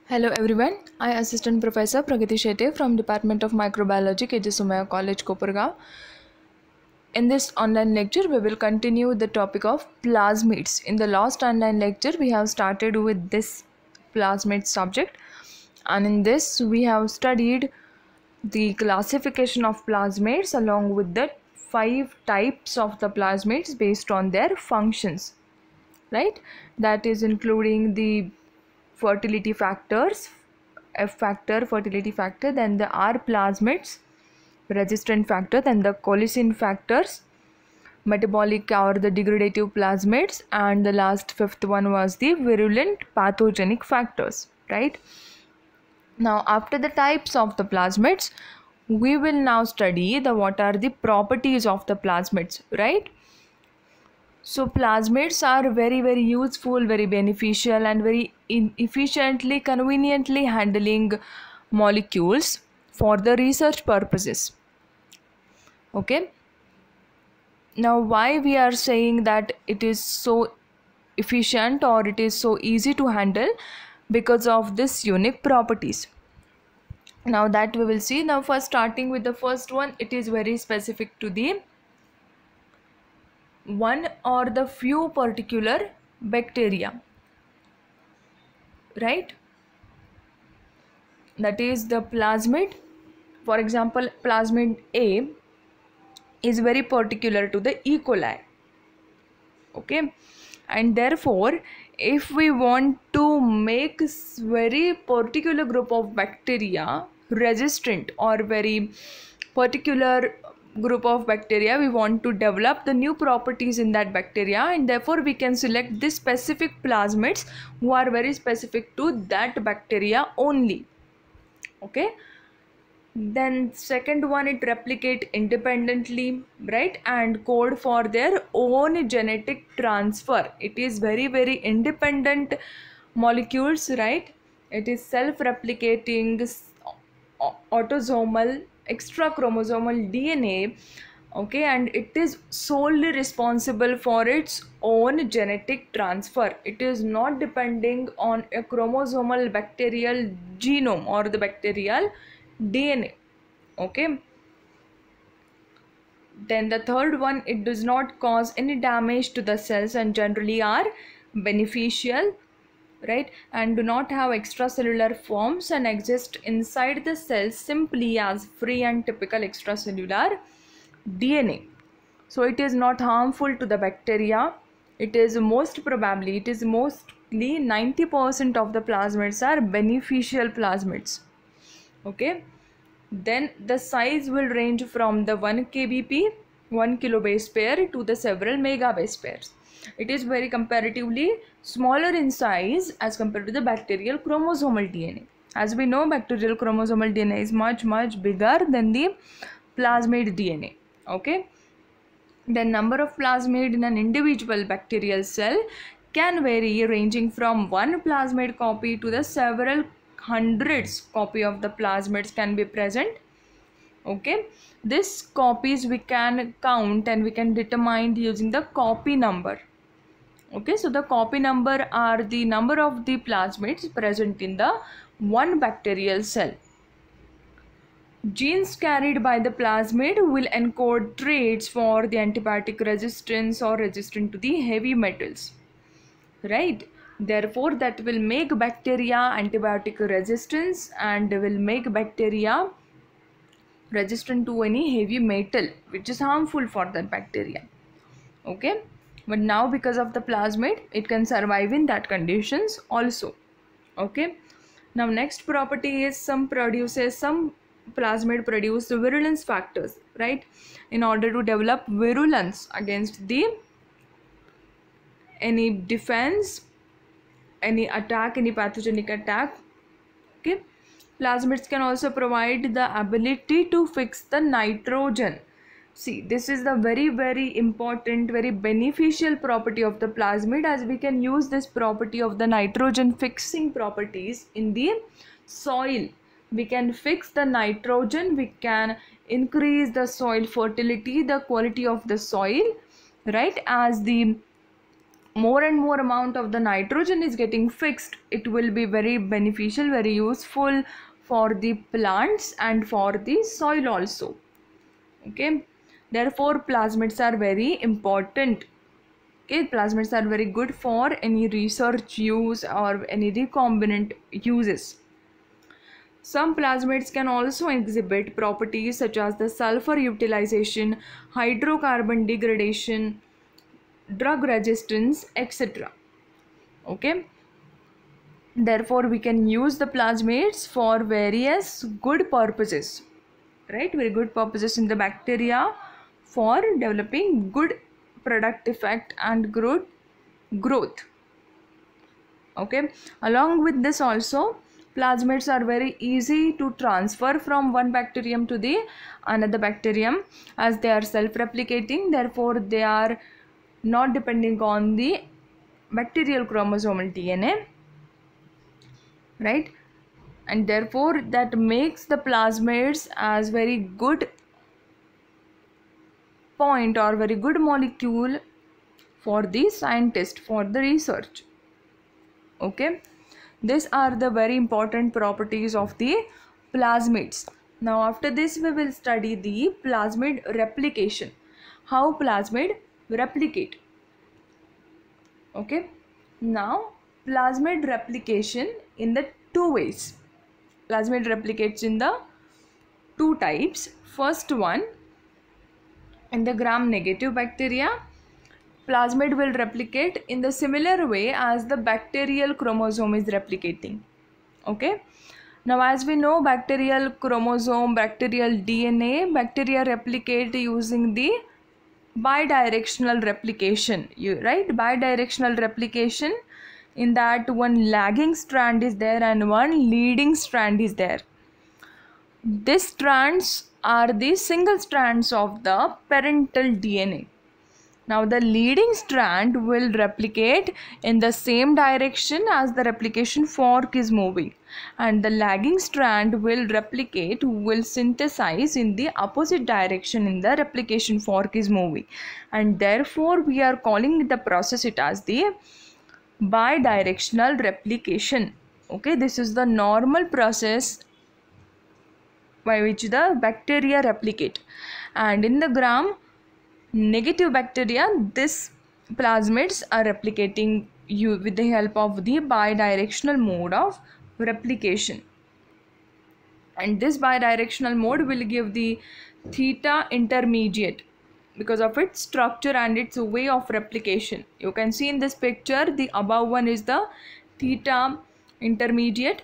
Hello everyone, I Assistant Professor Pragati Shetty from Department of Microbiology, KJ Somaiya College, Kopargaon. In this online lecture, we will continue the topic of plasmids. In the last online lecture, we have started with this plasmid subject, and in this we have studied the classification of plasmids along with the 5 types of the plasmids based on their functions, right? That is including the fertility factors, F factor, fertility factor, then the R plasmids, resistant factor, then the colicin factors, metabolic or the degradative plasmids, and the last fifth one was the virulent pathogenic factors, right? Now after the types of the plasmids, we will now study the what are the properties of the plasmids, right? So plasmids are very useful, very beneficial, and very efficiently, conveniently handling molecules for the research purposes. Okay. Now why we are saying that it is so efficient or it is so easy to handle? Because of this unique properties. Now that we will see. Now first starting with the first one, it is very specific to the one or the few particular bacteria, right? That is the plasmid. For example, plasmid A is very particular to the E. coli, okay, and therefore if we want to make very particular group of bacteria resistant or very particular group of bacteria, we want to develop the new properties in that bacteria, and therefore we can select this specific plasmids who are very specific to that bacteria only, okay. Then second one, it replicate independently, right, and code for their own genetic transfer. It is very independent molecules, right? It is self-replicating autosomal extra chromosomal DNA, okay, and it is solely responsible for its own genetic transfer. It is not depending on a chromosomal bacterial genome or the bacterial DNA, okay. Then the third one, it does not cause any damage to the cells and generally are beneficial, right, and do not have extracellular forms and exist inside the cells simply as free and typical extracellular DNA. So it is not harmful to the bacteria. It is mostly 90% of the plasmids are beneficial plasmids, okay. Then the size will range from the 1 kbp, 1 kilobase pair, to the several megabase pairs. It is very comparatively smaller in size as compared to the bacterial chromosomal DNA. As we know, bacterial chromosomal DNA is much bigger than the plasmid DNA, okay. The number of plasmid in an individual bacterial cell can vary, ranging from one plasmid copy to the several hundreds copy of the plasmids can be present, okay. This copies we can count and we can determine using the copy number, okay. So the copy number are the number of the plasmids present in the one bacterial cell. Genes carried by the plasmid will encode traits for the antibiotic resistance or resistant to the heavy metals, right. Therefore that will make bacteria antibiotic resistance and will make bacteria resistant to any heavy metal which is harmful for that bacteria, okay. But now because of the plasmid, it can survive in that conditions also, okay. Now next property is some plasmid produce the virulence factors, right, in order to develop virulence against the any defense, any attack, any pathogenic attack, okay. Plasmids can also provide the ability to fix the nitrogen. See, this is the very important, very beneficial property of the plasmid, as we can use this property of the nitrogen fixing properties in the soil. We can fix the nitrogen, we can increase the soil fertility, the quality of the soil, right, as the more and more amount of the nitrogen is getting fixed, it will be very beneficial, very useful for the plants and for the soil also. Okay, therefore plasmids are very important. Okay, plasmids are very good for any research use or any recombinant uses. Some plasmids can also exhibit properties such as the sulfur utilization, hydrocarbon degradation, drug resistance, etc. Okay, therefore we can use the plasmids for various good purposes, right? Very good purposes in the bacteria for developing good product effect and good growth. Okay, along with this also, plasmids are very easy to transfer from one bacterium to the another bacterium, as they are self-replicating. Therefore they are not depending on the bacterial chromosomal DNA, right? And therefore that makes the plasmids as very good point or very good molecule for the scientist, for the research. Okay, these are the very important properties of the plasmids. Now after this we will study the plasmid replication, how plasmid replicate. Okay, now plasmid replication in the two ways. Plasmid replicates in the two types. First one, in the gram-negative bacteria, plasmid will replicate in the similar way as the bacterial chromosome is replicating. Okay, now as we know, bacterial chromosome, bacterial DNA, bacteria replicate using the bidirectional replication, right? Bidirectional replication, in that one lagging strand is there and one leading strand is there. These strands are the single strands of the parental DNA. Now the leading strand will replicate in the same direction as the replication fork is moving, and the lagging strand will replicate, will synthesize in the opposite direction in the replication fork is moving, and therefore we are calling the process it as the bidirectional replication. Okay, this is the normal process by which the bacteria replicate, and in the gram negative bacteria, this plasmids are replicating with the help of the bidirectional mode of replication, and this bidirectional mode will give the theta intermediate because of its structure and its way of replication. You can see in this picture, the above one is the theta intermediate.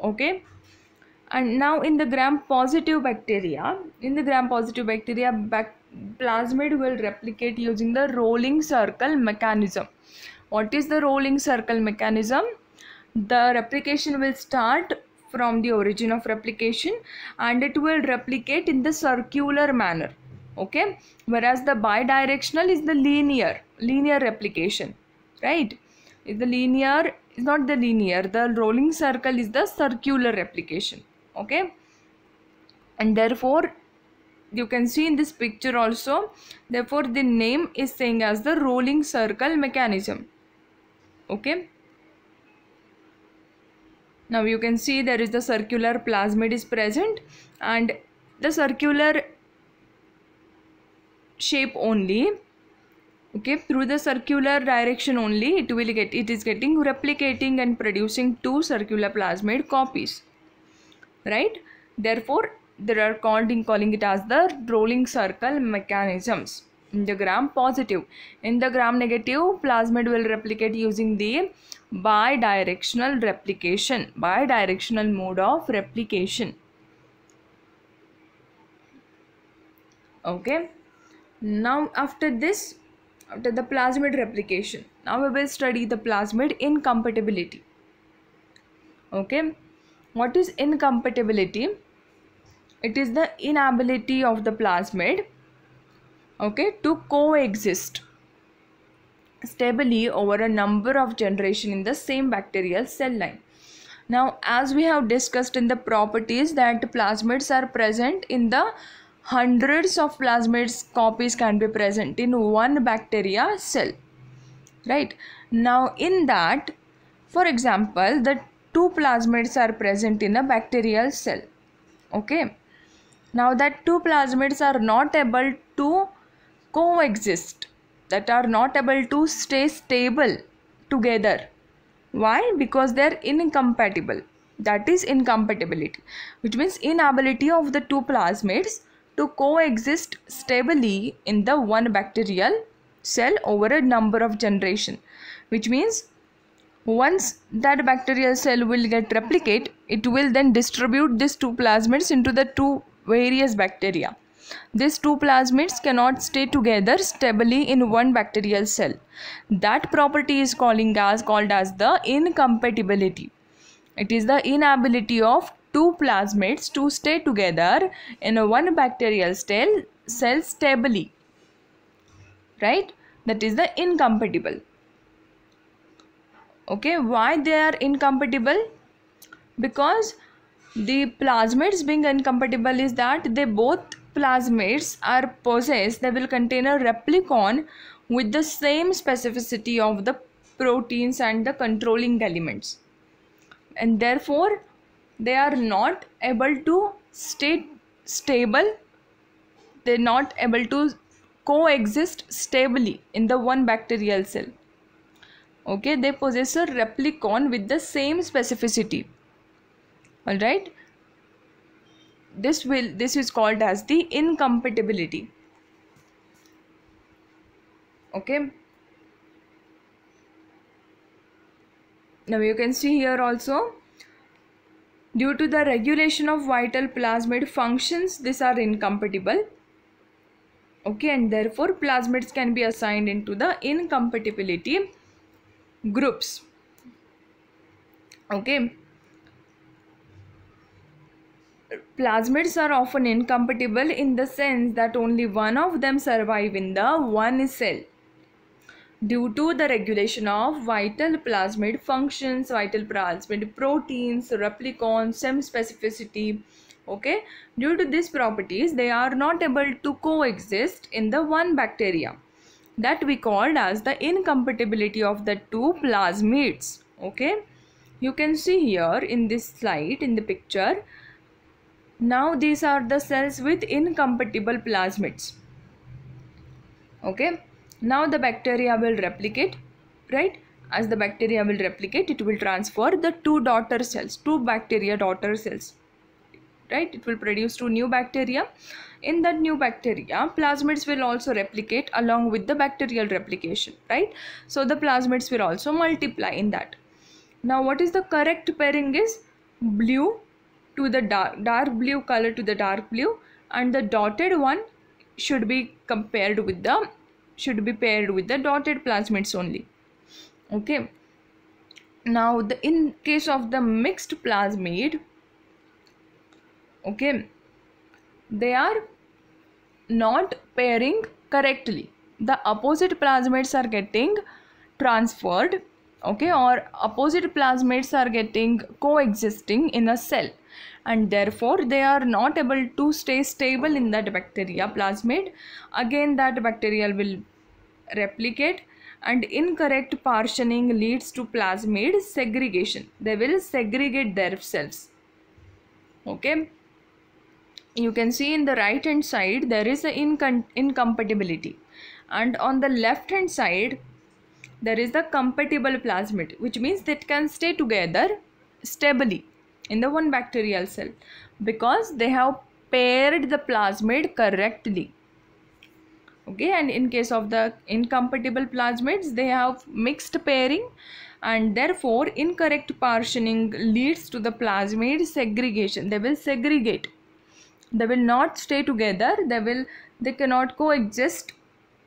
Okay, and now in the gram positive bacteria, plasmid will replicate using the rolling circle mechanism. What is the rolling circle mechanism? The replication will start from the origin of replication and it will replicate in the circular manner. Okay, whereas the bidirectional is the linear replication, right? Is the linear is not the linear, the rolling circle is the circular replication. Okay, and therefore you can see in this picture also, therefore the name is saying as the rolling circle mechanism. Okay, now you can see there is the circular plasmid is present, and the circular shape only, okay, through the circular direction only it is getting replicating and producing two circular plasmid copies, right? Therefore they are calling it as the rolling circle mechanisms in the gram positive. In the gram negative, plasmid will replicate using the bidirectional replication, bidirectional mode of replication. Okay, now after this, after the plasmid replication, now we will study the plasmid incompatibility. Okay, what is incompatibility? It is the inability of the plasmid, okay, to coexist stably over a number of generations in the same bacterial cell line. Now as we have discussed in the properties that plasmids are present in the hundreds of plasmids copies can be present in one bacteria cell. right? Now in that, for example, the two plasmids are present in a bacterial cell. Okay, now that two plasmids are not able to coexist, that are not able to stay stable together. Why? Because they are incompatible. That is incompatibility, which means inability of the two plasmids to coexist stably in the one bacterial cell over a number of generation, which means once that bacterial cell will get replicate, it will then distribute these two plasmids into the two various bacteria. These two plasmids cannot stay together stably in one bacterial cell. That property is called as the incompatibility. It is the inability of two plasmids to stay together in a one bacterial cell stably. Right? That is the incompatible. Okay, why they are incompatible? Because the plasmids being incompatible is that they both plasmids are possessed, they will contain a replicon with the same specificity of the proteins and the controlling elements, and therefore they are not able to stay stable, they're not able to coexist stably in the one bacterial cell. Okay, they possess a replicon with the same specificity. All right, this is called as the incompatibility. Okay, now you can see here also, due to the regulation of vital plasmid functions, these are incompatible. Okay, and therefore plasmids can be assigned into the incompatibility groups. Okay, plasmids are often incompatible in the sense that only one of them survive in the one cell due to the regulation of vital plasmid functions, vital plasmid proteins, replicon, sem specificity. Okay, due to these properties, they are not able to coexist in the one bacteria. That we called as the incompatibility of the two plasmids. Okay, you can see here in this slide, in the picture. Now these are the cells with incompatible plasmids. Okay, now the bacteria will replicate, right? As the bacteria will replicate, it will transfer the two daughter cells, two bacteria daughter cells, right? It will produce two new bacteria. In that new bacteria, plasmids will also replicate along with the bacterial replication, right? So the plasmids will also multiply in that. Now what is the correct pairing is blue to the dark blue color to the dark blue, and the dotted one should be paired with the dotted plasmids only. Okay, now in case of the mixed plasmid, okay, they are not pairing correctly. The opposite plasmids are getting transferred, okay, or opposite plasmids are getting coexisting in a cell, and therefore they are not able to stay stable in that bacteria plasmid. Again that bacterial will replicate, and incorrect partitioning leads to plasmid segregation. They will segregate themselves. Okay, you can see in the right hand side there is a incompatibility, and on the left hand side there is the compatible plasmid, which means that can stay together stably in the one bacterial cell because they have paired the plasmid correctly. Okay, and in case of the incompatible plasmids, they have mixed pairing, and therefore incorrect partitioning leads to the plasmid segregation. They will segregate, they will not stay together, they cannot coexist,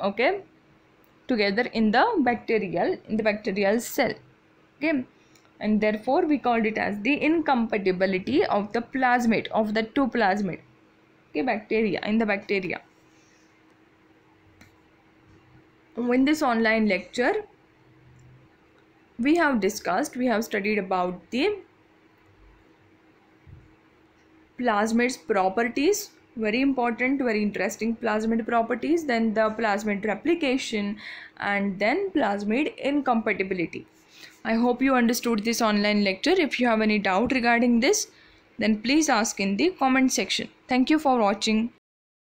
okay, together in the bacterial cell. Okay, and therefore we called it as the incompatibility of the plasmid, of the two plasmid, okay, bacteria, in the bacteria. In this online lecture we have studied about the plasmids properties, very important, very interesting plasmid properties, then the plasmid replication, and then plasmid incompatibility. I hope you understood this online lecture. If you have any doubt regarding this, then please ask in the comment section. Thank you for watching.